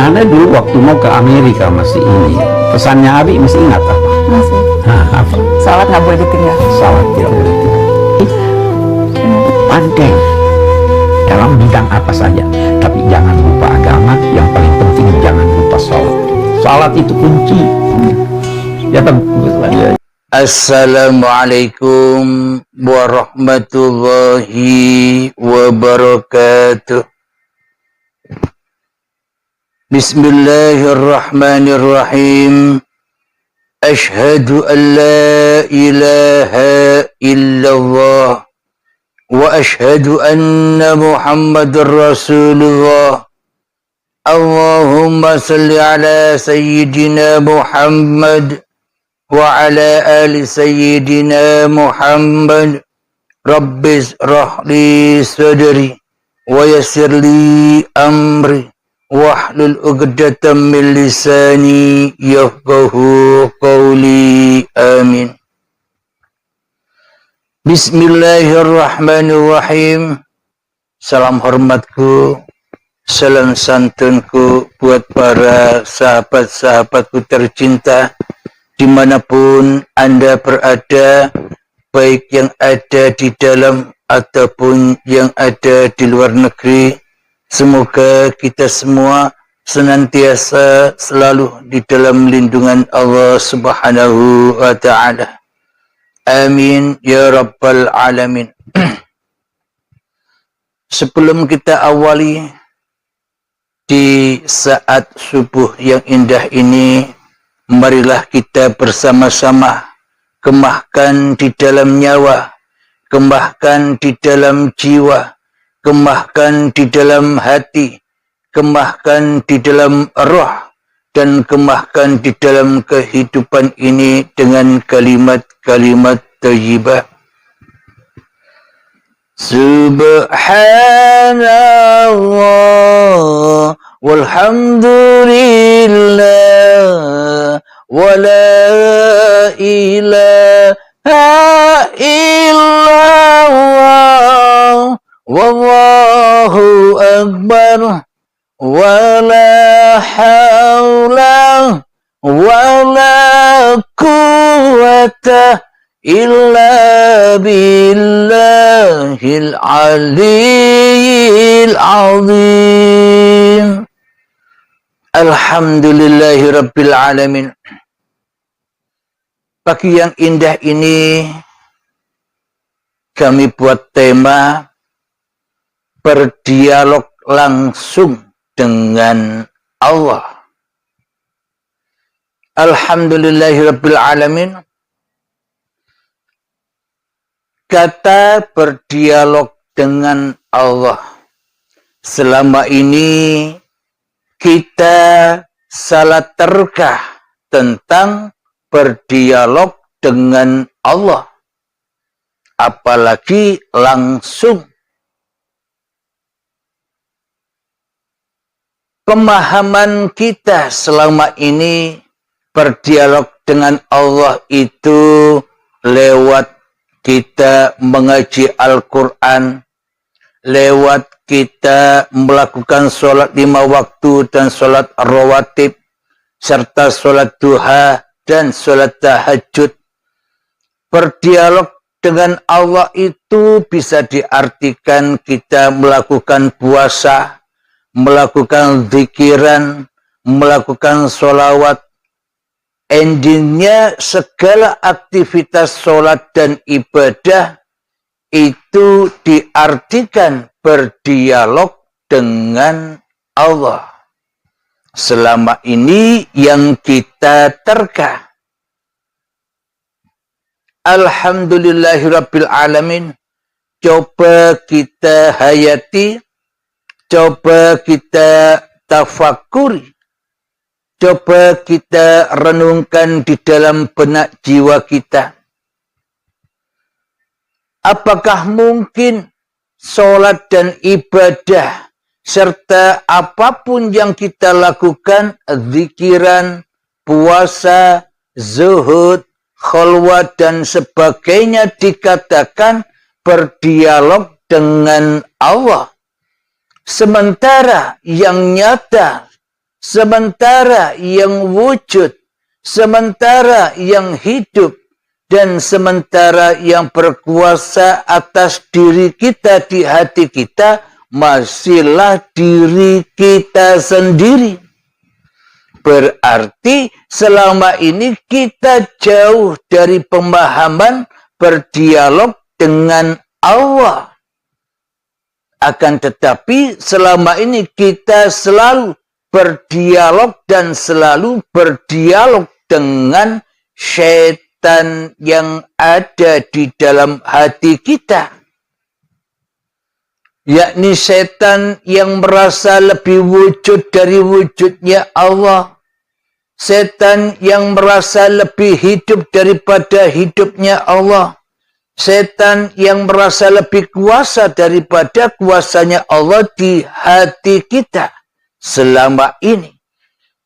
Nana dulu waktu mau ke Amerika masih ini, pesannya Abi masih ingat apa? Masih. Apa? Salat nggak boleh ditinggal. Salat tidak boleh ditinggal. Pandai dalam bidang apa saja, tapi jangan lupa agama. Yang paling penting jangan lupa salat. Salat itu kunci. Ya, ya. Assalamualaikum warahmatullahi wabarakatuh. Bismillahirrahmanirrahim. Ashhadu an la ilaha illallah wa ashhadu anna Muhammadar Rasulullah. Allahumma salli ala sayyidina Muhammad wa ala ali sayyidina Muhammad. Rabbis rahli sadri wa yassir li amri wahlul 'uqdatam min lisani yafqahu qawli. Amin. Bismillahirrahmanirrahim. Salam hormatku, salam santunku buat para sahabat-sahabatku tercinta dimanapun Anda berada, baik yang ada di dalam ataupun yang ada di luar negeri. Semoga kita semua senantiasa selalu di dalam lindungan Allah Subhanahu wa ta'ala. Amin ya rabbal alamin. Sebelum kita awali di saat subuh yang indah ini, marilah kita bersama-sama kemahkan di dalam nyawa, kemahkan di dalam jiwa, kemahkan di dalam hati, kemahkan di dalam roh, dan kemahkan di dalam kehidupan ini dengan kalimat-kalimat thayyibah. Subhanallah walhamdulillah wa la ilaha illallah wallahu akbar wa la hawla wa la quwwata illa billahil aliyyil azim. Alhamdulillahi rabbil alamin. Pagi yang indah ini kami buat tema berdialog langsung dengan Allah. Alhamdulillahirabbil alamin. Kata berdialog dengan Allah, selama ini kita salah terkah tentang berdialog dengan Allah, apalagi langsung. Pemahaman kita selama ini berdialog dengan Allah itu lewat kita mengaji Al-Quran, lewat kita melakukan sholat 5 waktu dan sholat rawatib, serta sholat duha dan sholat tahajud. Berdialog dengan Allah itu bisa diartikan kita melakukan puasa, melakukan zikiran, melakukan sholawat. Endingnya segala aktivitas sholat dan ibadah itu diartikan berdialog dengan Allah. Selama ini yang kita terka. Alhamdulillahirabbil alamin. Coba kita hayati, coba kita tafakuri, coba kita renungkan di dalam benak jiwa kita. Apakah mungkin sholat dan ibadah serta apapun yang kita lakukan, zikiran, puasa, zuhud, khalwat dan sebagainya dikatakan berdialog dengan Allah? Sementara yang nyata sementara yang wujud, sementara yang hidup, dan sementara yang berkuasa atas diri kita di hati kita masihlah diri kita sendiri. Berarti selama ini kita jauh dari pemahaman berdialog dengan Allah. Akan tetapi selama ini kita selalu berdialog dan selalu berdialog dengan syaitan yang ada di dalam hati kita. Yakni setan yang merasa lebih wujud dari wujudnya Allah. Setan yang merasa lebih hidup daripada hidupnya Allah. Setan yang merasa lebih kuasa daripada kuasanya Allah di hati kita selama ini.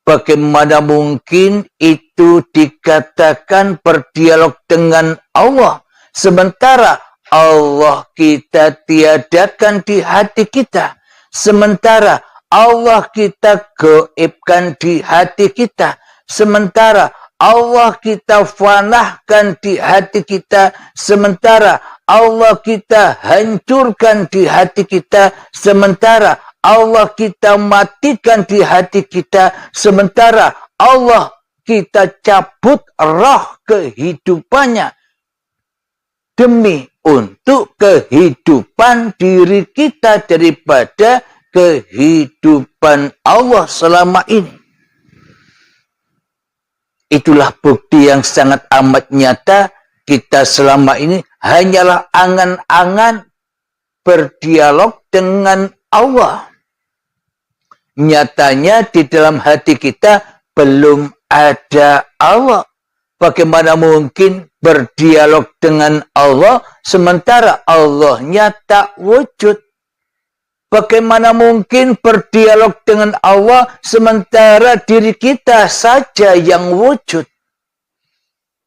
Bagaimana mungkin itu dikatakan berdialog dengan Allah, sementara Allah kita tiadakan di hati kita, sementara Allah kita gaibkan di hati kita, sementara Allah kita fanahkan di hati kita, sementara Allah kita hancurkan di hati kita, sementara Allah kita matikan di hati kita, sementara Allah kita cabut roh kehidupannya demi untuk kehidupan diri kita daripada kehidupan Allah selama ini. Itulah bukti yang sangat amat nyata kita selama ini hanyalah angan-angan berdialog dengan Allah. Nyatanya di dalam hati kita belum ada Allah. Bagaimana mungkin berdialog dengan Allah sementara Allahnya tak wujud? Bagaimana mungkin berdialog dengan Allah sementara diri kita saja yang wujud?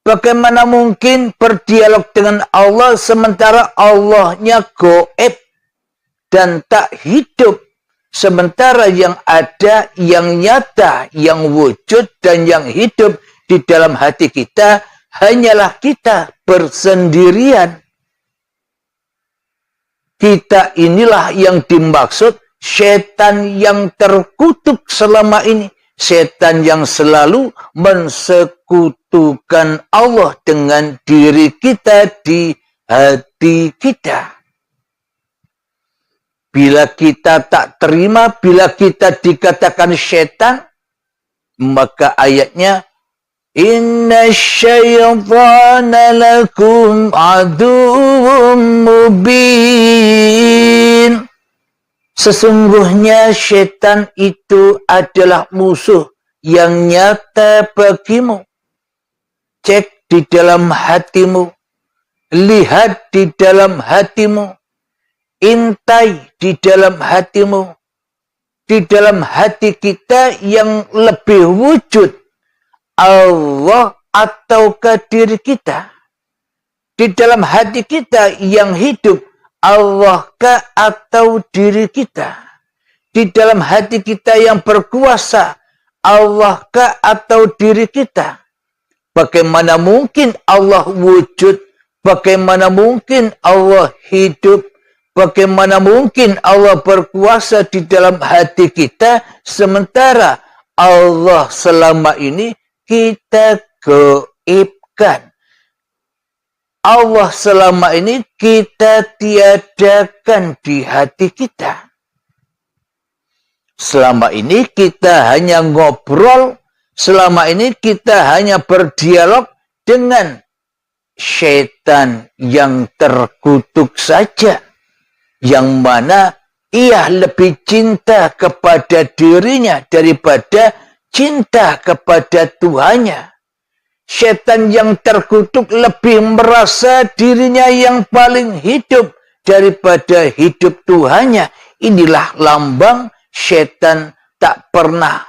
Bagaimana mungkin berdialog dengan Allah sementara Allahnya gaib dan tak hidup? Sementara yang ada, yang nyata, yang wujud dan yang hidup di dalam hati kita hanyalah kita bersendirian. Kita inilah yang dimaksud setan yang terkutuk selama ini. Setan yang selalu mensekutukan Allah dengan diri kita di hati kita. Bila kita tak terima, bila kita dikatakan setan, maka ayatnya Inna syaitana lakum aduwwum mubin. Sesungguhnya syaitan itu adalah musuh yang nyata bagimu. Cek di dalam hatimu, lihat di dalam hatimu, intai di dalam hatimu, di dalam hati kita yang lebih wujud Allah ataukah diri kita? Di dalam hati kita yang hidup Allahkah atau diri kita? Di dalam hati kita yang berkuasa Allahkah atau diri kita? Bagaimana mungkin Allah wujud? Bagaimana mungkin Allah hidup? Bagaimana mungkin Allah berkuasa di dalam hati kita sementara Allah selama ini kita gaibkan. Allah selama ini kita tiadakan di hati kita. Selama ini kita hanya ngobrol, selama ini kita hanya berdialog dengan syaitan yang terkutuk saja. Yang mana ia lebih cinta kepada dirinya daripada cinta kepada Tuhannya. Setan yang terkutuk lebih merasa dirinya yang paling hidup daripada hidup Tuhannya. Inilah lambang setan tak pernah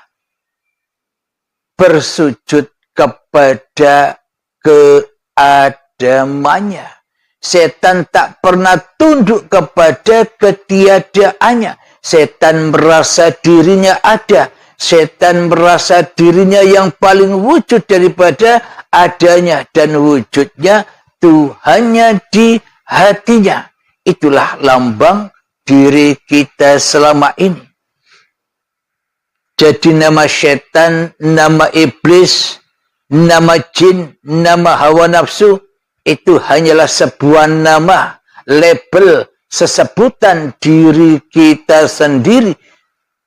bersujud kepada keadamannya. Setan tak pernah tunduk kepada ketiadaannya. Setan merasa dirinya ada. Setan merasa dirinya yang paling wujud daripada adanya dan wujudnya Tuhannya di hatinya. Itulah lambang diri kita selama ini. Jadi nama setan, nama iblis, nama jin, nama hawa nafsu itu hanyalah sebuah nama, label, sesebutan diri kita sendiri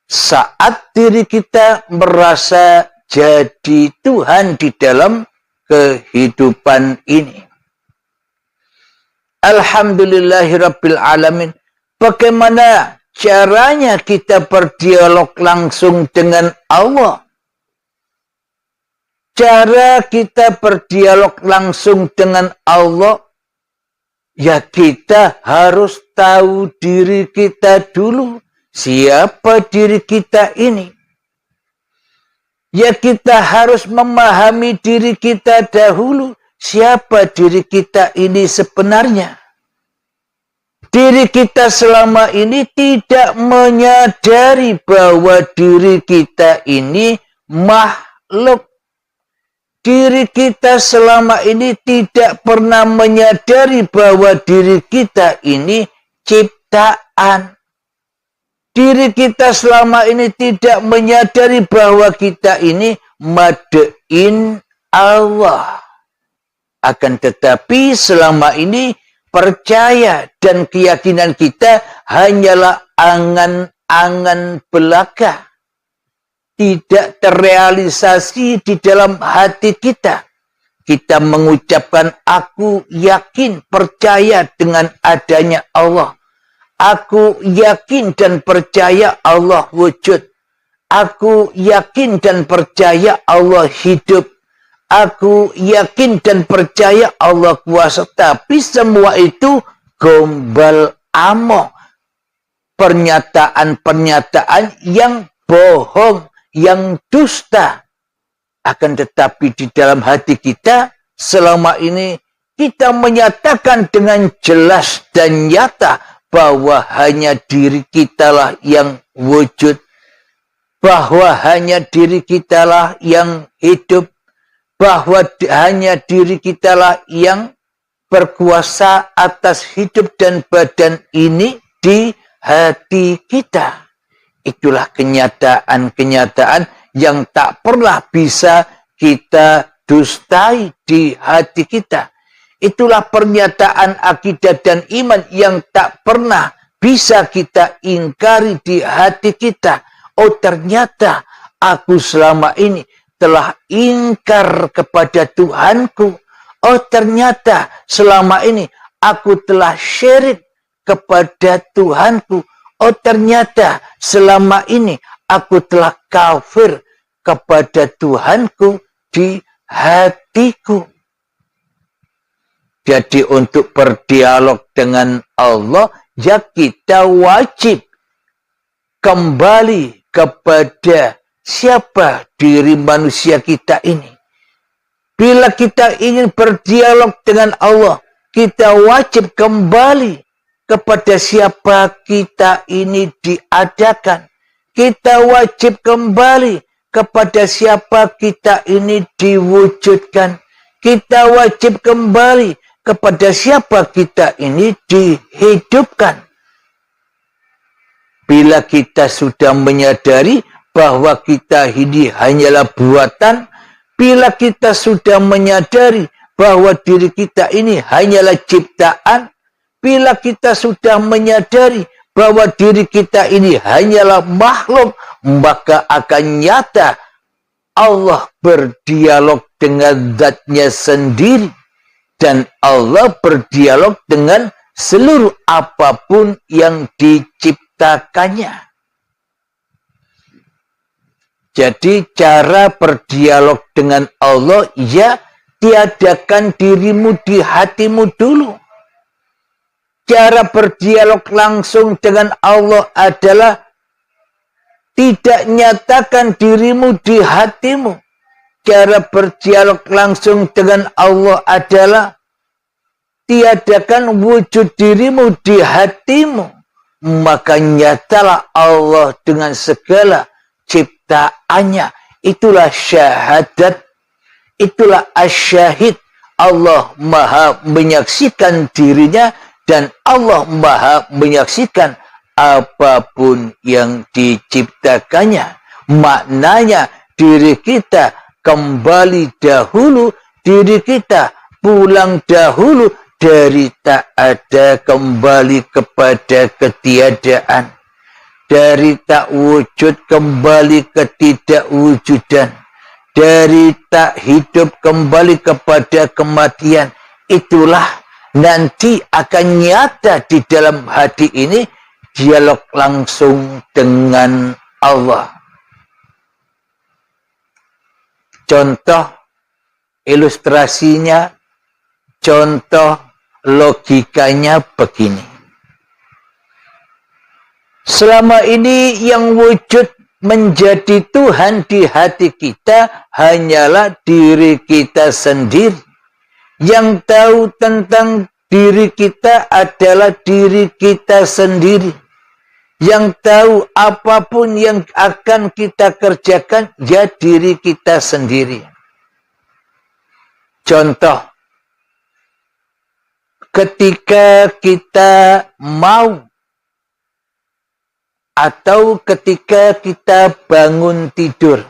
saat diri kita merasa jadi Tuhan di dalam kehidupan ini. Alhamdulillahirabbil alamin. Bagaimana caranya kita berdialog langsung dengan Allah? Cara kita berdialog langsung dengan Allah, ya kita harus tahu diri kita dulu. Siapa diri kita ini? Ya kita harus memahami diri kita dahulu. Siapa diri kita ini sebenarnya? Diri kita selama ini tidak menyadari bahwa diri kita ini makhluk. Diri kita selama ini tidak pernah menyadari bahwa diri kita ini ciptaan. Diri kita selama ini tidak menyadari bahwa kita ini made-in Allah. Akan tetapi selama ini percaya dan keyakinan kita hanyalah angan-angan belaka. Tidak terrealisasi di dalam hati kita. Kita mengucapkan aku yakin percaya dengan adanya Allah. Aku yakin dan percaya Allah wujud. Aku yakin dan percaya Allah hidup. Aku yakin dan percaya Allah kuasa. Tapi semua itu gombal amok. Pernyataan-pernyataan yang bohong, yang dusta. Akan tetapi di dalam hati kita selama ini kita menyatakan dengan jelas dan nyata bahwa hanya diri kitalah yang wujud, bahwa hanya diri kitalah yang hidup, bahwa hanya diri kitalah yang berkuasa atas hidup dan badan ini di hati kita. Itulah kenyataan-kenyataan yang tak pernah bisa kita dustai di hati kita. Itulah pernyataan akidah dan iman yang tak pernah bisa kita ingkari di hati kita. Oh ternyata aku selama ini telah ingkar kepada Tuhanku. Oh ternyata selama ini aku telah syirik kepada Tuhanku. Oh ternyata selama ini aku telah kafir kepada Tuhanku di hatiku. Jadi untuk berdialog dengan Allah, ya kita wajib kembali kepada siapa diri manusia kita ini. Bila kita ingin berdialog dengan Allah, kita wajib kembali kepada siapa kita ini diadakan. Kita wajib kembali kepada siapa kita ini diwujudkan. Kita wajib kembali kepada siapa kita ini dihidupkan. Bila kita sudah menyadari bahwa kita ini hanyalah buatan, bila kita sudah menyadari bahwa diri kita ini hanyalah ciptaan, bila kita sudah menyadari bahwa diri kita ini hanyalah makhluk, maka akan nyata Allah berdialog dengan zatnya sendiri. Dan Allah berdialog dengan seluruh apapun yang diciptakannya. Jadi cara berdialog dengan Allah, ya tiadakan dirimu di hatimu dulu. Cara berdialog langsung dengan Allah adalah tidak nyatakan dirimu di hatimu. Cara berdialog langsung dengan Allah adalah tiadakan wujud dirimu di hatimu. Maka nyatalah Allah dengan segala ciptaan penciptaannya. Itulah syahadat, itulah asyahid. Allah maha menyaksikan dirinya dan Allah maha menyaksikan apapun yang diciptakannya. Maknanya diri kita kembali dahulu, diri kita pulang dahulu dari tak ada kembali kepada ketiadaan, dari tak wujud kembali ketidakwujudan, dari tak hidup kembali kepada kematian. Itulah nanti akan nyata di dalam hati ini, dialog langsung dengan Allah. Contoh ilustrasinya, contoh logikanya begini. Selama ini yang wujud menjadi Tuhan di hati kita hanyalah diri kita sendiri. Yang tahu tentang diri kita adalah diri kita sendiri. Yang tahu apapun yang akan kita kerjakan, ya diri kita sendiri. Contoh, ketika kita mau atau ketika kita bangun tidur,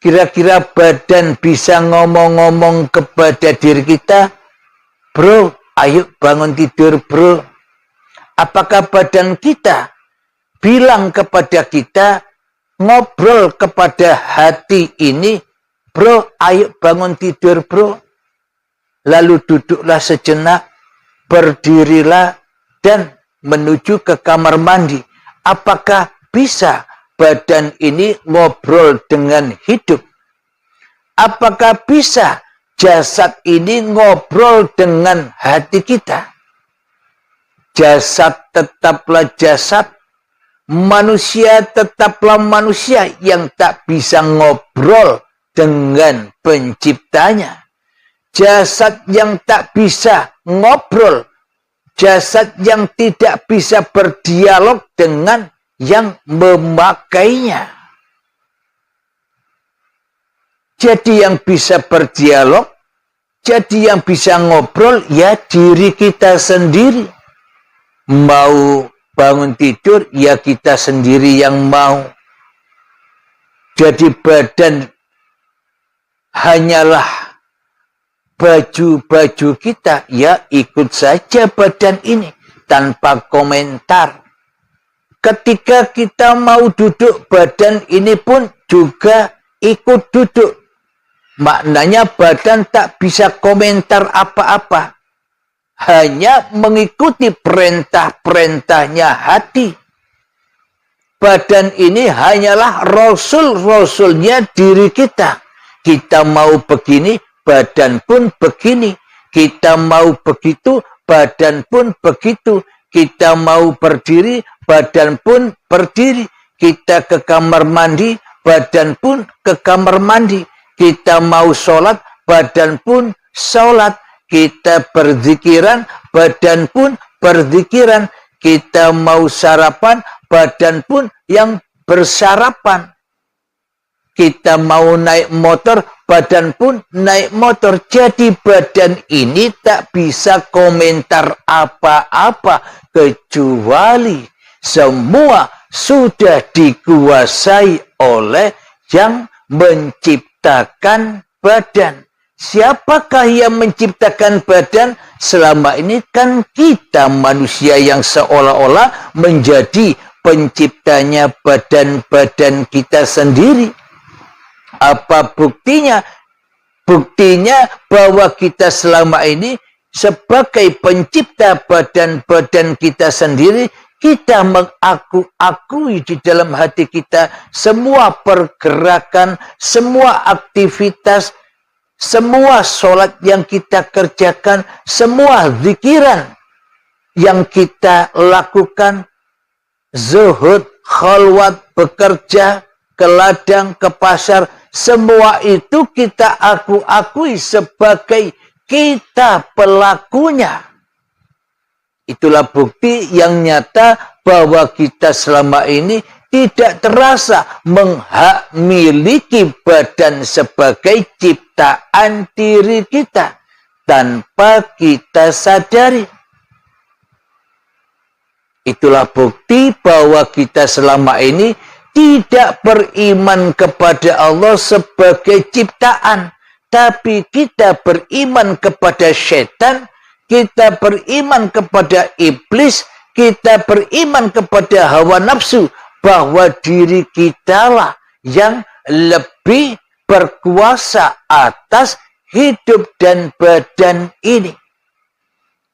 kira-kira badan bisa ngomong-ngomong kepada diri kita, bro, ayo bangun tidur bro. Apakah badan kita bilang kepada kita, ngobrol kepada hati ini, bro, ayo bangun tidur bro. Lalu duduklah sejenak, berdirilah, dan menuju ke kamar mandi. Apakah bisa badan ini ngobrol dengan hidup? Apakah bisa jasad ini ngobrol dengan hati kita? Jasad tetaplah jasad, manusia tetaplah manusia yang tak bisa ngobrol dengan penciptanya. Jasad yang tak bisa ngobrol, jasad yang tidak bisa berdialog dengan yang memakainya. Jadi yang bisa berdialog, jadi yang bisa ngobrol, ya diri kita sendiri. Mau bangun tidur, ya kita sendiri yang mau. Jadi badan hanyalah baju-baju kita, ya ikut saja badan ini tanpa komentar. Ketika kita mau duduk, badan ini pun juga ikut duduk. Maknanya badan tak bisa komentar apa-apa. Hanya mengikuti perintah-perintahnya hati. Badan ini hanyalah rasul-rasulnya diri kita. Kita mau begini, badan pun begini. Kita mau begitu, badan pun begitu. Kita mau berdiri, badan pun berdiri. Kita ke kamar mandi, badan pun ke kamar mandi. Kita mau sholat, badan pun sholat. Kita berzikiran, badan pun berzikiran. Kita mau sarapan, badan pun yang bersarapan. Kita mau naik motor, badan pun naik motor. Jadi badan ini tak bisa komentar apa-apa, kecuali semua sudah dikuasai oleh yang menciptakan badan. Siapakah yang menciptakan badan? Selama ini kan kita manusia yang seolah-olah menjadi penciptanya badan-badan kita sendiri. Apa buktinya? Buktinya bahwa kita selama ini sebagai pencipta badan-badan kita sendiri, kita mengakui di dalam hati kita semua pergerakan, semua aktivitas, semua sholat yang kita kerjakan, semua zikiran yang kita lakukan, zuhud, khalwat, bekerja, ke ladang, ke pasar, semua itu kita akui sebagai kita pelakunya. Itulah bukti yang nyata bahwa kita selama ini tidak terasa memiliki badan sebagai ciptaan diri kita tanpa kita sadari. Itulah bukti bahwa kita selama ini tidak beriman kepada Allah sebagai ciptaan, tapi kita beriman kepada setan, kita beriman kepada iblis, kita beriman kepada hawa nafsu, bahwa diri kitalah yang lebih berkuasa atas hidup dan badan ini.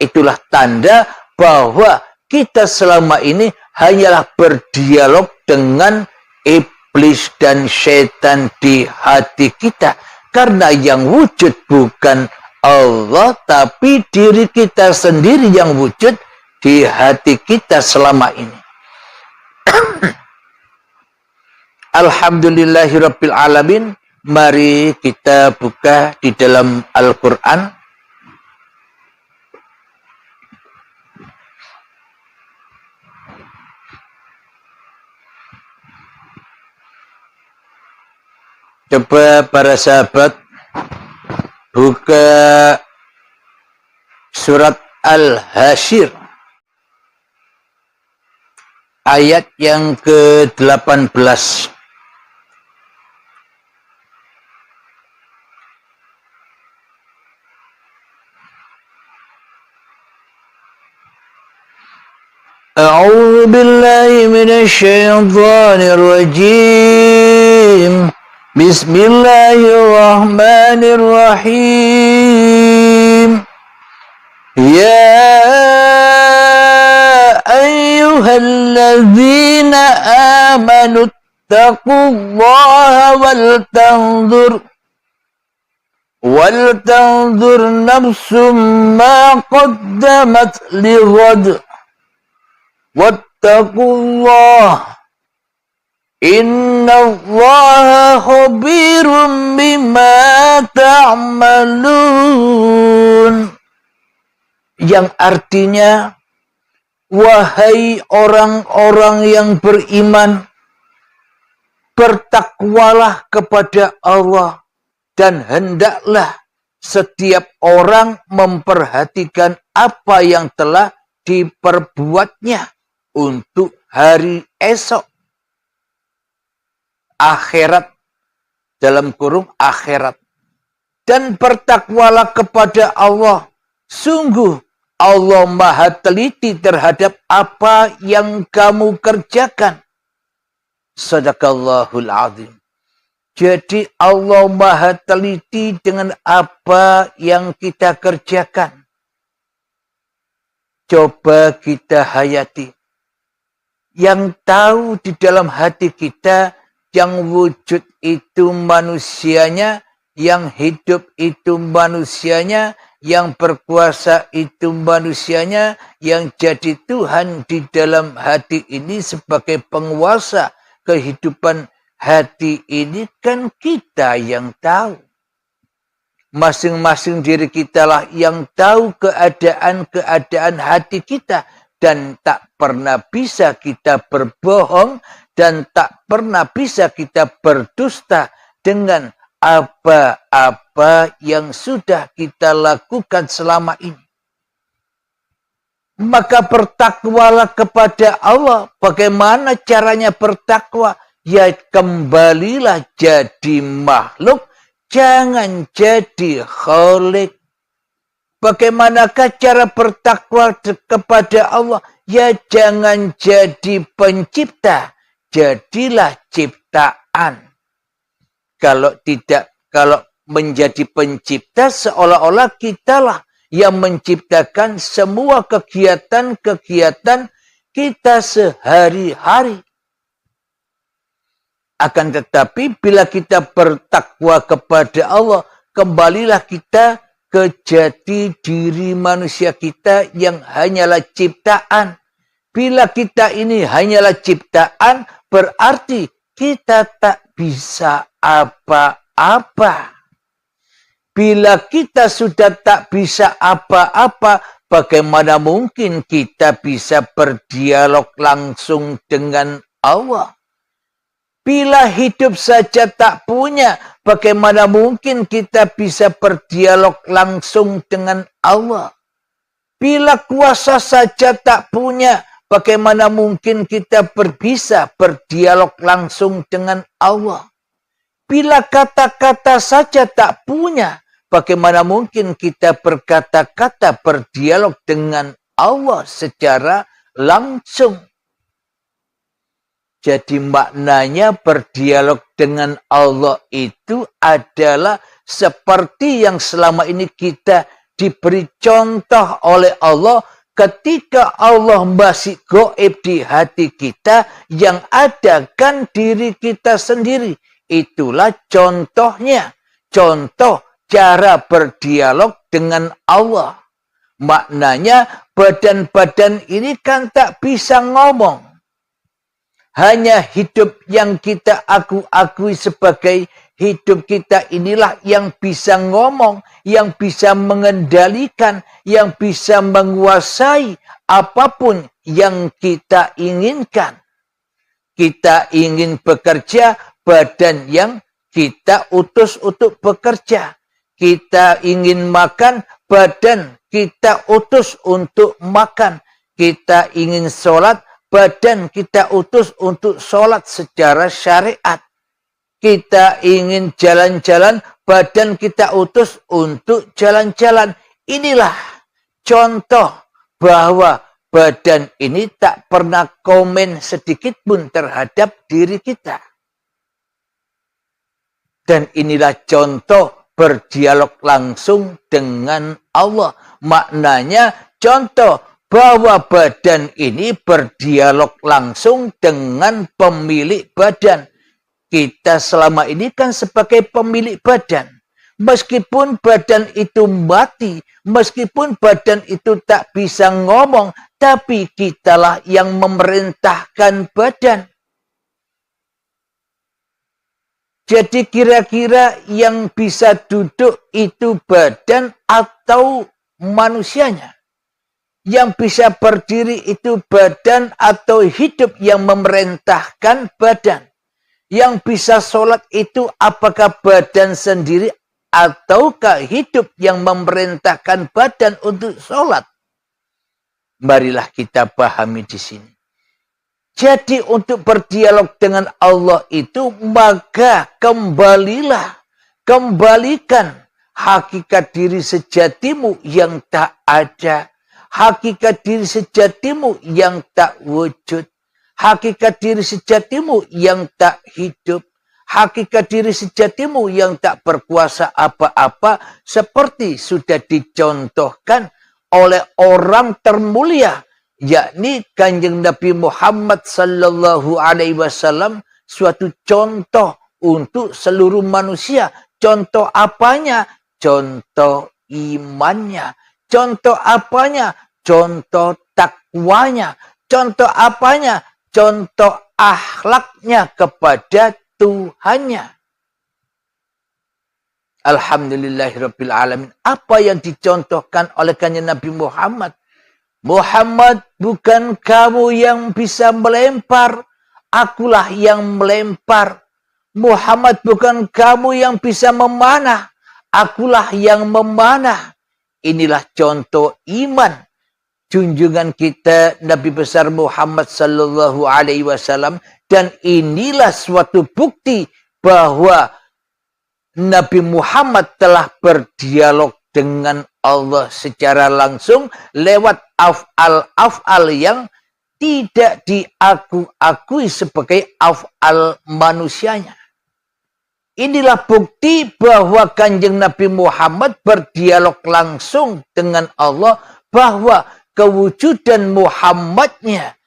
Itulah tanda bahwa kita selama ini hanyalah berdialog dengan iblis dan setan di hati kita. Karena yang wujud bukan Allah, tapi diri kita sendiri yang wujud di hati kita selama ini. Alhamdulillahirabbil alamin. Mari kita buka di dalam Al-Quran. Coba para sahabat buka surat Al-Hasyr ayat yang ke-18. A'udzu billahi minasy syaithanir rajim. Bismillahirrahmanirrahim. Ya ayyuhalladzina amanu taqullaha wal tanzur nafsum ma qaddamat lighad wattaqullaha innallaha khabirum bima ta'malun. Yang artinya, wahai orang-orang yang beriman, bertakwalah kepada Allah dan hendaklah setiap orang memperhatikan apa yang telah diperbuatnya untuk hari esok. Akhirat, dalam kurung akhirat. Dan bertakwalah kepada Allah. Sungguh Allah maha teliti terhadap apa yang kamu kerjakan. Sadaqallahul azim. Jadi Allah maha teliti dengan apa yang kita kerjakan. Coba kita hayati. Yang tahu di dalam hati kita, yang wujud itu manusianya, yang hidup itu manusianya, yang berkuasa itu manusianya, yang jadi Tuhan di dalam hati ini sebagai penguasa kehidupan hati ini kan kita yang tahu. Masing-masing diri kita lah yang tahu keadaan-keadaan hati kita. Dan tak pernah bisa kita berbohong dan tak pernah bisa kita berdusta dengan apa-apa yang sudah kita lakukan selama ini. Maka bertakwalah kepada Allah. Bagaimana caranya bertakwa? Ya kembalilah jadi makhluk, jangan jadi khalik. Bagaimanakah cara bertakwa kepada Allah? Ya jangan jadi pencipta, jadilah ciptaan. Kalau menjadi pencipta seolah-olah kitalah yang menciptakan semua kegiatan-kegiatan kita sehari-hari. Akan tetapi bila kita bertakwa kepada Allah, kembalilah kita ke jati diri manusia kita yang hanyalah ciptaan. Bila kita ini hanyalah ciptaan, berarti kita tak bisa apa-apa. Bila kita sudah tak bisa apa-apa, bagaimana mungkin kita bisa berdialog langsung dengan Allah? Bila hidup saja tak punya, bagaimana mungkin kita bisa berdialog langsung dengan Allah? Bila kuasa saja tak punya, bagaimana mungkin kita bisa berdialog langsung dengan Allah? Bila kata-kata saja tak punya, bagaimana mungkin kita berkata-kata berdialog dengan Allah secara langsung? Jadi maknanya berdialog dengan Allah itu adalah seperti yang selama ini kita diberi contoh oleh Allah ketika Allah masih gaib di hati kita, yang ada kan diri kita sendiri. Itulah contohnya. Contoh cara berdialog dengan Allah. Maknanya badan-badan ini kan tak bisa ngomong. Hanya hidup yang kita akui sebagai hidup kita inilah yang bisa ngomong, yang bisa mengendalikan, yang bisa menguasai apapun yang kita inginkan. Kita ingin bekerja, badan yang kita utus untuk bekerja. Kita ingin makan, badan kita utus untuk makan. Kita ingin sholat, badan kita utus untuk sholat secara syariat. Kita ingin jalan-jalan, badan kita utus untuk jalan-jalan. Inilah contoh bahwa badan ini tak pernah komen sedikit pun terhadap diri kita. Dan inilah contoh berdialog langsung dengan Allah. Maknanya contoh bahwa badan ini berdialog langsung dengan pemilik badan. Kita selama ini kan sebagai pemilik badan. Meskipun badan itu mati, meskipun badan itu tak bisa ngomong, tapi kitalah yang memerintahkan badan. Jadi kira-kira yang bisa duduk itu badan atau manusianya? Yang bisa berdiri itu badan atau hidup yang memerintahkan badan? Yang bisa sholat itu apakah badan sendiri ataukah hidup yang memerintahkan badan untuk sholat? Marilah kita pahami di sini. Jadi untuk berdialog dengan Allah itu maka kembalikan hakikat diri sejatimu yang tak ada. Hakikat diri sejatimu yang tak wujud. Hakikat diri sejatimu yang tak hidup. Hakikat diri sejatimu yang tak berkuasa apa-apa. Seperti sudah dicontohkan oleh orang termulia, yakni Kanjeng Nabi Muhammad sallallahu alaihi wasallam, suatu contoh untuk seluruh manusia. Contoh apanya? Contoh imannya. Contoh apanya? Contoh takwanya. Contoh apanya? Contoh akhlaknya kepada Tuhannya. Alhamdulillahirabbil alamin. Apa yang dicontohkan oleh Kanjeng Nabi Muhammad? Muhammad, bukan kamu yang bisa melempar, akulah yang melempar. Muhammad, bukan kamu yang bisa memanah, akulah yang memanah. Inilah contoh iman junjungan kita Nabi besar Muhammad sallallahu alaihi wasallam, dan inilah suatu bukti bahwa Nabi Muhammad telah berdialog dengan Allah secara langsung lewat af'al yang tidak diakui sebagai af'al manusianya. Inilah bukti bahwa Kanjeng Nabi Muhammad berdialog langsung dengan Allah, bahwa kewujudan Muhammadnya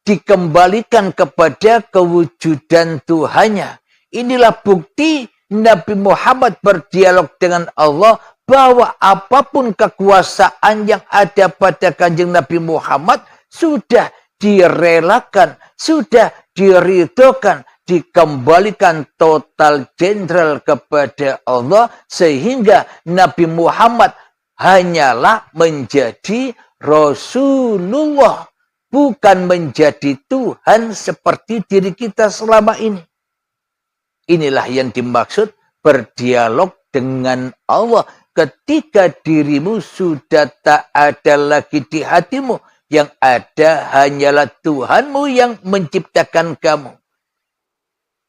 dikembalikan kepada kewujudan Tuhannya. Inilah bukti Nabi Muhammad berdialog dengan Allah, bahwa apapun kekuasaan yang ada pada Kanjeng Nabi Muhammad sudah direlakan, sudah diridhokan, dikembalikan total jenderal kepada Allah, sehingga Nabi Muhammad hanyalah menjadi Rasulullah, bukan menjadi Tuhan seperti diri kita selama ini. Inilah yang dimaksud berdialog dengan Allah. Ketika dirimu sudah tak ada lagi di hatimu, yang ada hanyalah Tuhanmu yang menciptakan kamu.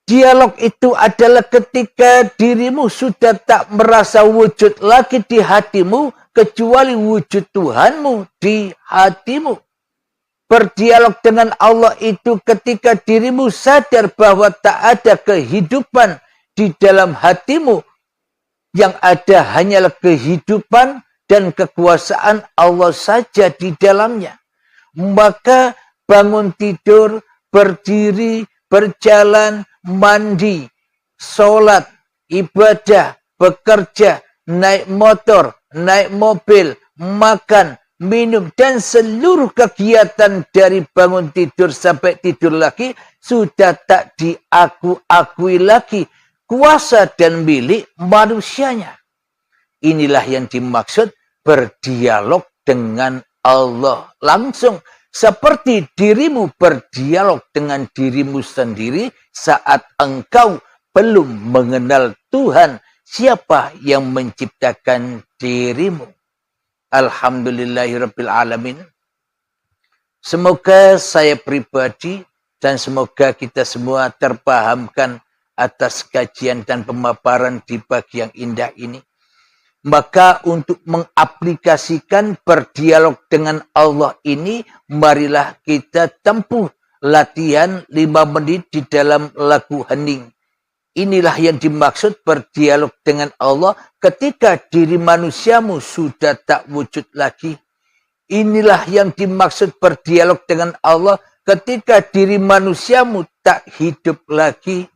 Dialog itu adalah ketika dirimu sudah tak merasa wujud lagi di hatimu, kecuali wujud Tuhanmu di hatimu. Berdialog dengan Allah itu ketika dirimu sadar bahwa tak ada kehidupan di dalam hatimu. Yang ada hanyalah kehidupan dan kekuasaan Allah saja di dalamnya. Maka bangun tidur, berdiri, berjalan, mandi, sholat, ibadah, bekerja, naik motor, naik mobil, makan, minum, dan seluruh kegiatan dari bangun tidur sampai tidur lagi sudah tak diakui lagi kuasa dan milik manusianya. Inilah yang dimaksud berdialog dengan Allah langsung. Seperti dirimu berdialog dengan dirimu sendiri saat engkau belum mengenal Tuhan, siapa yang menciptakan dirimu. Alhamdulillahirabbil alamin. Semoga saya pribadi dan semoga kita semua terpahamkan atas kajian dan pemaparan di pagi yang indah ini. Maka untuk mengaplikasikan berdialog dengan Allah ini, marilah kita tempuh latihan 5 menit di dalam lagu hening. Inilah yang dimaksud berdialog dengan Allah ketika diri manusiamu sudah tak wujud lagi. Inilah yang dimaksud berdialog dengan Allah ketika diri manusiamu tak hidup lagi.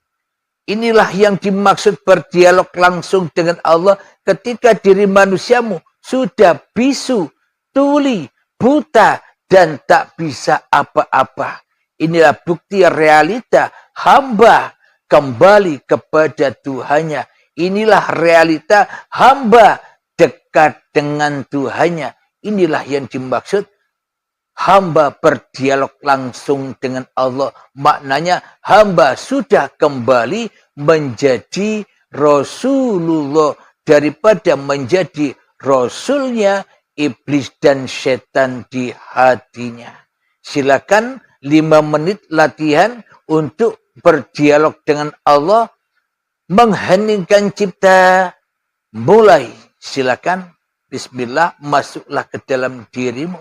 Inilah yang dimaksud berdialog langsung dengan Allah ketika diri manusiamu sudah bisu, tuli, buta, dan tak bisa apa-apa. Inilah bukti realita hamba kembali kepada Tuhannya. Inilah realita hamba dekat dengan Tuhannya. Inilah yang dimaksud hamba berdialog langsung dengan Allah. Maknanya hamba sudah kembali menjadi Rasulullah daripada menjadi Rasulnya iblis dan setan di hatinya. Silakan 5 menit latihan untuk berdialog dengan Allah, mengheningkan cipta. Mulai, silakan. Bismillah, masuklah ke dalam dirimu.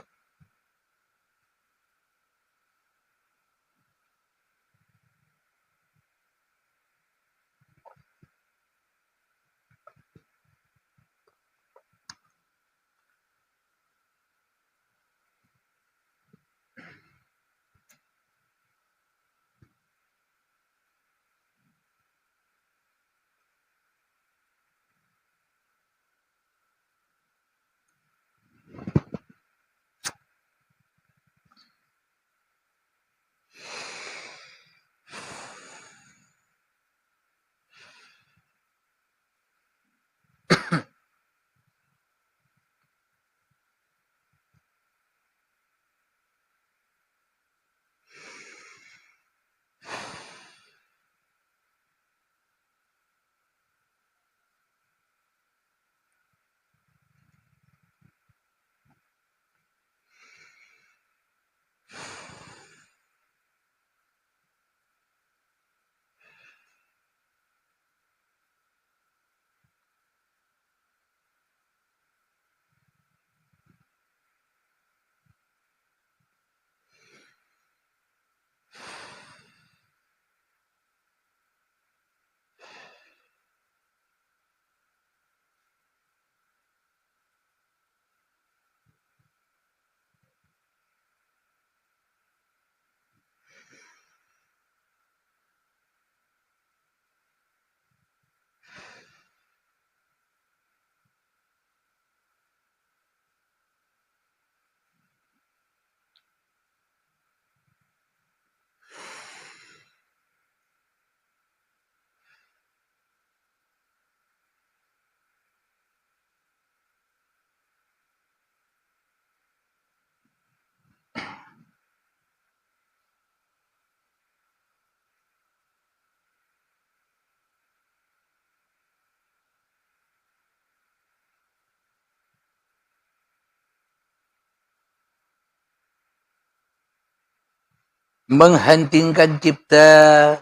Menghentingkan cipta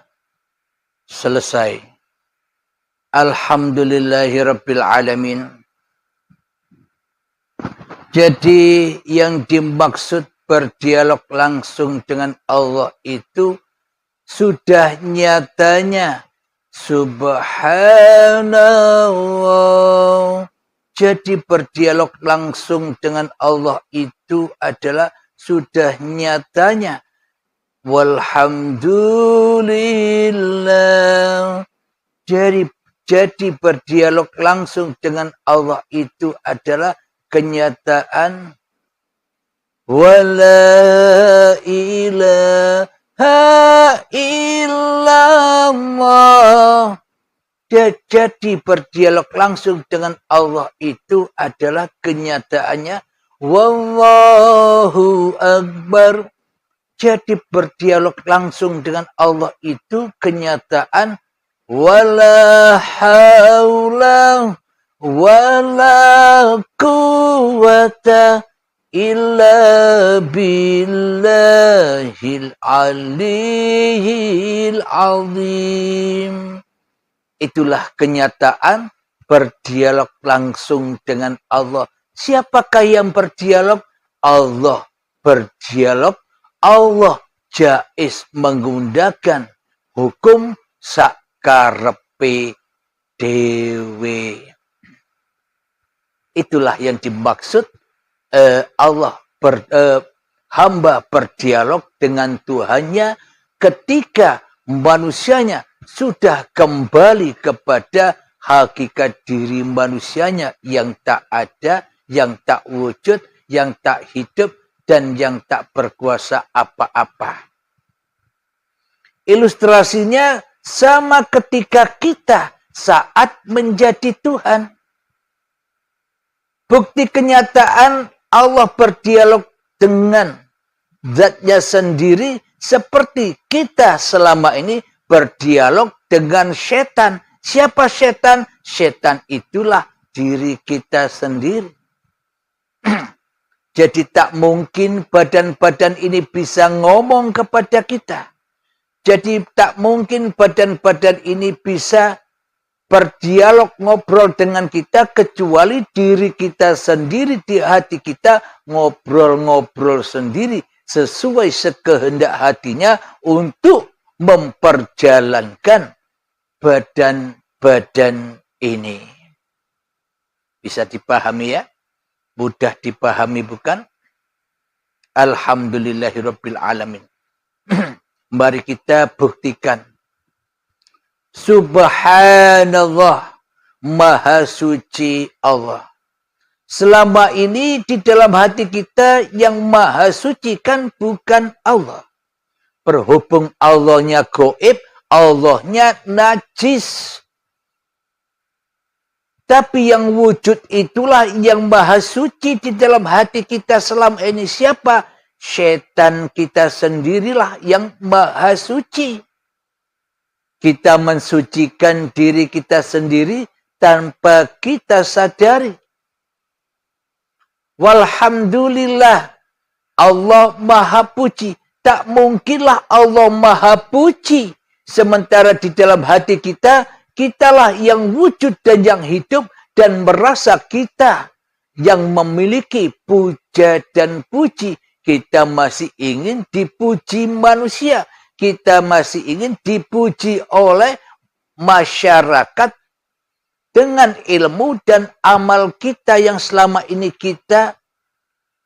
selesai. Alhamdulillahirabbil alamin. Jadi yang dimaksud berdialog langsung dengan Allah itu sudah nyatanya subhanallah. Jadi berdialog langsung dengan Allah itu adalah sudah nyatanya walhamdulillah. Jadi berdialog langsung dengan Allah itu adalah kenyataan wala ilaha illallah. Jadi berdialog langsung dengan Allah itu adalah kenyataannya wallahu akbar. Jadi berdialog langsung dengan Allah itu kenyataan wala haula wala quwata illa billahil aliyyil azim. Itulah kenyataan berdialog langsung dengan Allah. Siapakah yang berdialog? Allah berdialog. Allah jais menggunakan hukum sakarepe dewe. Itulah yang dimaksud hamba berdialog dengan Tuhannya ketika manusianya sudah kembali kepada hakikat diri manusianya yang tak ada, yang tak wujud, yang tak hidup, dan yang tak berkuasa apa-apa. Ilustrasinya sama ketika kita saat menjadi Tuhan. Bukti kenyataan Allah berdialog dengan zatnya sendiri seperti kita selama ini berdialog dengan setan. Siapa setan? Setan itulah diri kita sendiri. Jadi tak mungkin badan-badan ini bisa ngomong kepada kita. Jadi tak mungkin badan-badan ini bisa berdialog ngobrol dengan kita kecuali diri kita sendiri di hati kita ngobrol-ngobrol sendiri sesuai sekehendak hatinya untuk memperjalankan badan-badan ini. Bisa dipahami ya? Mudah dipahami bukan? Alhamdulillahirabbil alamin. Mari kita buktikan. Subhanallah, Maha Suci Allah. Selama ini di dalam hati kita yang Maha Suci kan bukan Allah. Berhubung Allahnya gaib, Allahnya najis. Tapi yang wujud itulah yang Maha Suci di dalam hati kita selama ini. Siapa? Setan kita sendirilah yang Maha Suci. Kita mensucikan diri kita sendiri tanpa kita sadari. Walhamdulillah, Allah Maha Puji. Tak mungkinlah Allah Maha Puji. Sementara di dalam hati kita, kitalah yang wujud dan yang hidup dan merasa kita yang memiliki puja dan puji. Kita masih ingin dipuji manusia. Kita masih ingin dipuji oleh masyarakat dengan ilmu dan amal kita yang selama ini kita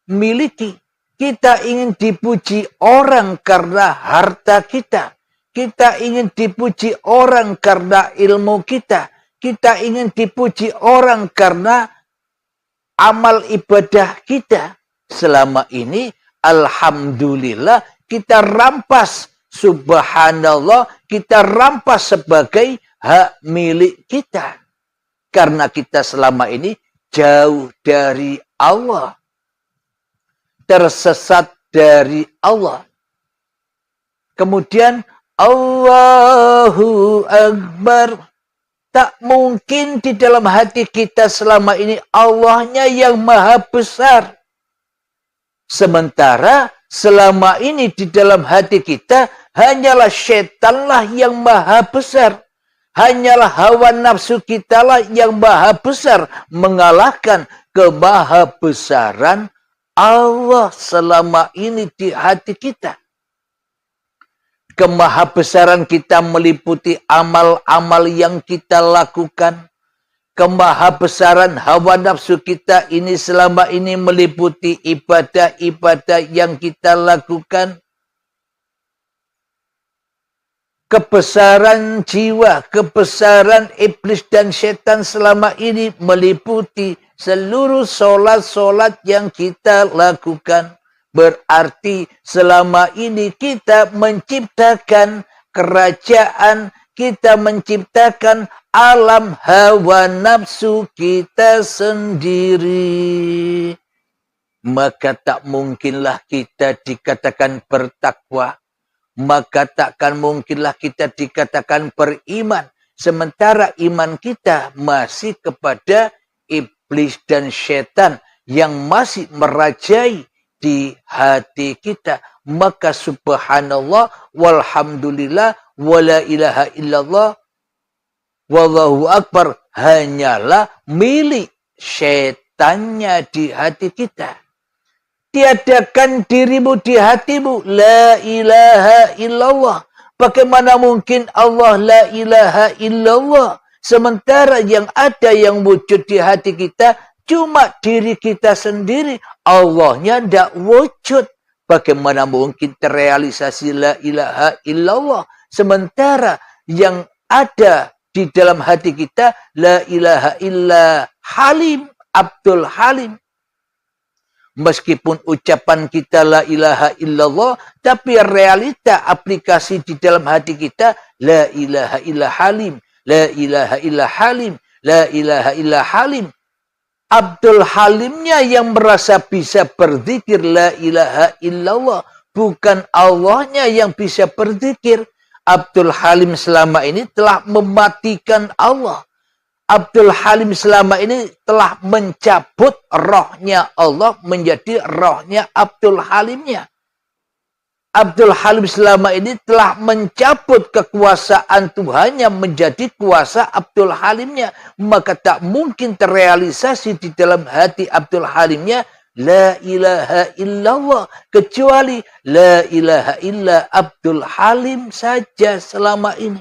miliki. Kita ingin dipuji orang karena harta kita. Kita ingin dipuji orang karena ilmu kita. Kita ingin dipuji orang karena amal ibadah kita. Selama ini, alhamdulillah, kita rampas. Subhanallah, kita rampas sebagai hak milik kita. Karena kita selama ini jauh dari Allah. Tersesat dari Allah. Kemudian Allahu Akbar. Tak mungkin di dalam hati kita selama ini Allahnya yang maha besar. Sementara selama ini di dalam hati kita hanyalah setanlah yang maha besar. Hanyalah hawa nafsu kita lah yang maha besar mengalahkan kemahabesaran Allah selama ini di hati kita. Kemahabesaran kita meliputi amal-amal yang kita lakukan. Kemahabesaran hawa nafsu kita ini selama ini meliputi ibadah-ibadah yang kita lakukan. Kebesaran jiwa, kebesaran iblis dan setan selama ini meliputi seluruh solat-solat yang kita lakukan. Berarti selama ini kita menciptakan kerajaan, kita menciptakan alam hawa nafsu kita sendiri. Maka tak mungkinlah kita dikatakan bertakwa. Maka takkan mungkinlah kita dikatakan beriman. Sementara iman kita masih kepada iblis dan setan yang masih merajai di hati kita. Maka subhanallah, walhamdulillah, wala ilaha illallah, wallahu akbar hanyalah milik setannya di hati kita. Tiadakan dirimu di hatimu. La ilaha illallah. Bagaimana mungkin Allah la ilaha illallah. Sementara yang ada yang wujud di hati kita cuma diri kita sendiri. Allahnya tidak wujud. Bagaimana mungkin terrealisasi la ilaha illallah. Sementara yang ada di dalam hati kita la ilaha illa halim. Abdul Halim. Meskipun ucapan kita la ilaha illallah, tapi realita aplikasi di dalam hati kita la ilaha illa halim, la ilaha illa halim, la ilaha illa halim. Abdul Halimnya yang merasa bisa berzikir la ilaha illallah, bukan Allahnya yang bisa berzikir. Abdul Halim selama ini telah mematikan Allah. Abdul Halim selama ini telah mencabut rohnya Allah menjadi rohnya Abdul Halimnya. Abdul Halim selama ini telah mencabut kekuasaan Tuhannya menjadi kuasa Abdul Halimnya. Maka tak mungkin terrealisasi di dalam hati Abdul Halimnya la ilaha illallah. Kecuali la ilaha illa Abdul Halim saja selama ini.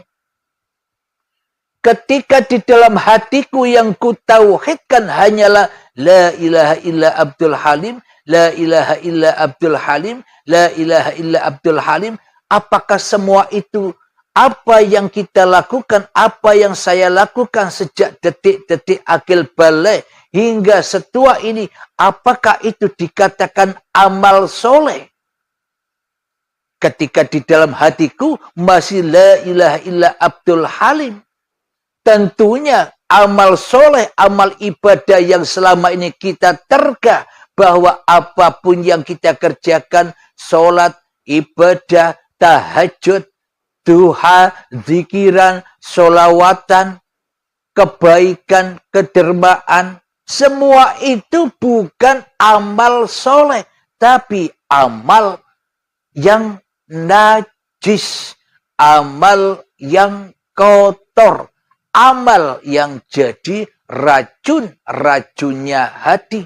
Ketika di dalam hatiku yang kutauhidkan hanyalah la ilaha illa Abdul Halim, la ilaha illa Abdul Halim, la ilaha illa Abdul Halim. Apakah semua itu apa yang kita lakukan, apa yang saya lakukan sejak detik-detik akil balik hingga setua ini, apakah itu dikatakan amal soleh? Ketika di dalam hatiku masih la ilaha illa Abdul Halim. Tentunya amal soleh, amal ibadah yang selama ini kita terka bahwa apapun yang kita kerjakan, sholat, ibadah, tahajud, duha, zikiran, sholawatan, kebaikan, kedermaan, semua itu bukan amal soleh, tapi amal yang najis, amal yang kotor. Amal yang jadi racunnya hati.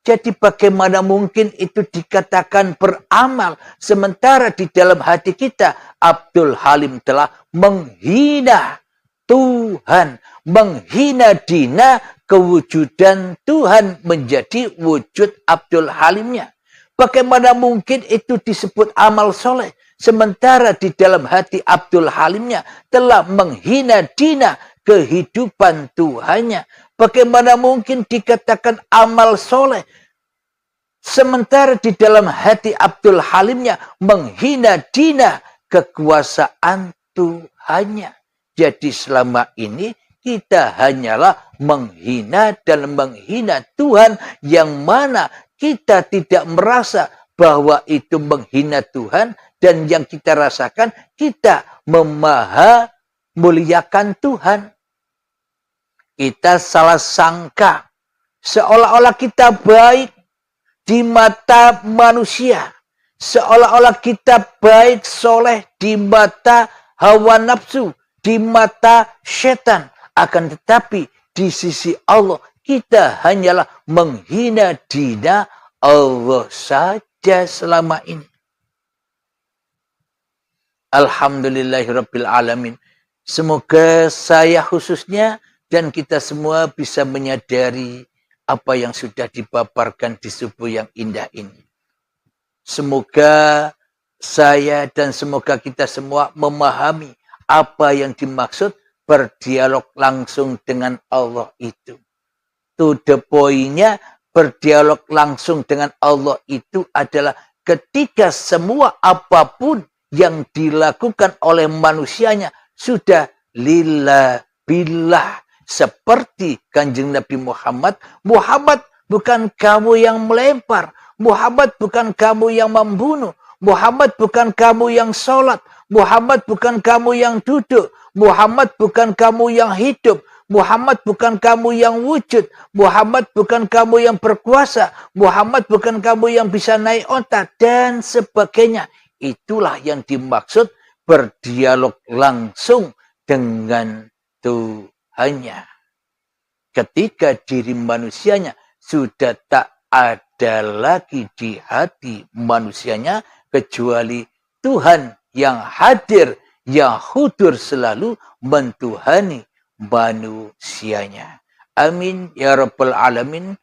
Jadi bagaimana mungkin itu dikatakan beramal. Sementara di dalam hati kita Abdul Halim telah menghina Tuhan. Menghina dina kewujudan Tuhan menjadi wujud Abdul Halimnya. Bagaimana mungkin itu disebut amal soleh. Sementara di dalam hati Abdul Halimnya telah menghina dina kehidupan Tuhannya. Bagaimana mungkin dikatakan amal soleh. Sementara di dalam hati Abdul Halimnya menghina dina kekuasaan Tuhannya. Jadi selama ini kita hanyalah menghina dan menghina Tuhan yang mana kita tidak merasa bahwa itu menghina Tuhan. Dan yang kita rasakan, kita muliakan Tuhan. Kita salah sangka. Seolah-olah kita baik di mata manusia. Seolah-olah kita baik, soleh di mata hawa nafsu, di mata setan. Akan tetapi di sisi Allah kita hanyalah menghina dina Allah saja selama ini. Alhamdulillahirabbil alamin. Semoga saya khususnya dan kita semua bisa menyadari apa yang sudah dipaparkan di subuh yang indah ini. Semoga saya dan semoga kita semua memahami apa yang dimaksud berdialog langsung dengan Allah itu. To the point-nya, berdialog langsung dengan Allah itu adalah ketika semua apapun yang dilakukan oleh manusianya sudah lillah billah. Seperti Kanjeng Nabi Muhammad. Muhammad bukan kamu yang melempar. Muhammad bukan kamu yang membunuh. Muhammad bukan kamu yang sholat. Muhammad bukan kamu yang duduk. Muhammad bukan kamu yang hidup. Muhammad bukan kamu yang wujud. Muhammad bukan kamu yang berkuasa. Muhammad bukan kamu yang bisa naik onta. Dan sebagainya. Itulah yang dimaksud berdialog langsung dengan Tuhannya. Ketika diri manusianya sudah tak ada lagi di hati manusianya kecuali Tuhan yang hadir, yang hudur selalu mentuhani manusianya. Amin ya rabbal alamin.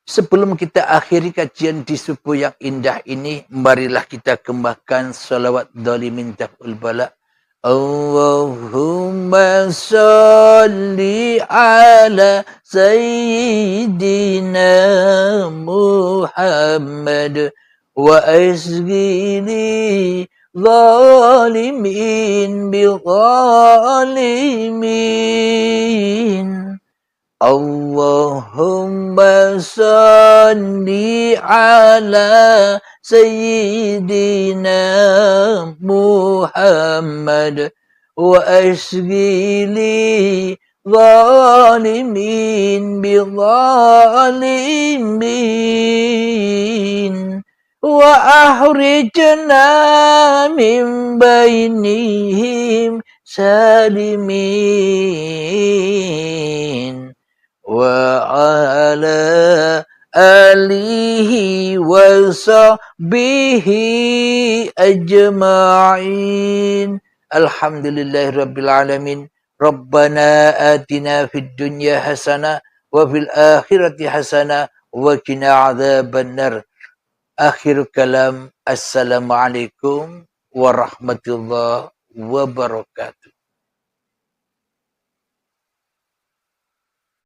Sebelum kita akhiri kajian di subuh yang indah ini, marilah kita kembangkan salawat dhalimin daf'ul bala. Allahumma salli ala Sayyidina Muhammad wa asghini zalimin bi zalimin. Allahumma salli ala Sayyidina Muhammad wa asghili zalimin bi zalimin wa ahrijna min bainihim salimin wa ala alihi wa sahbihi ajma'in. Alhamdulillahirabbil alamin. Rabbana atina fid dunya hasanah wa fil akhirati hasanah wa qina adzabannar. Akhir kalam. Assalamualaikum warahmatullahi wabarakatuh.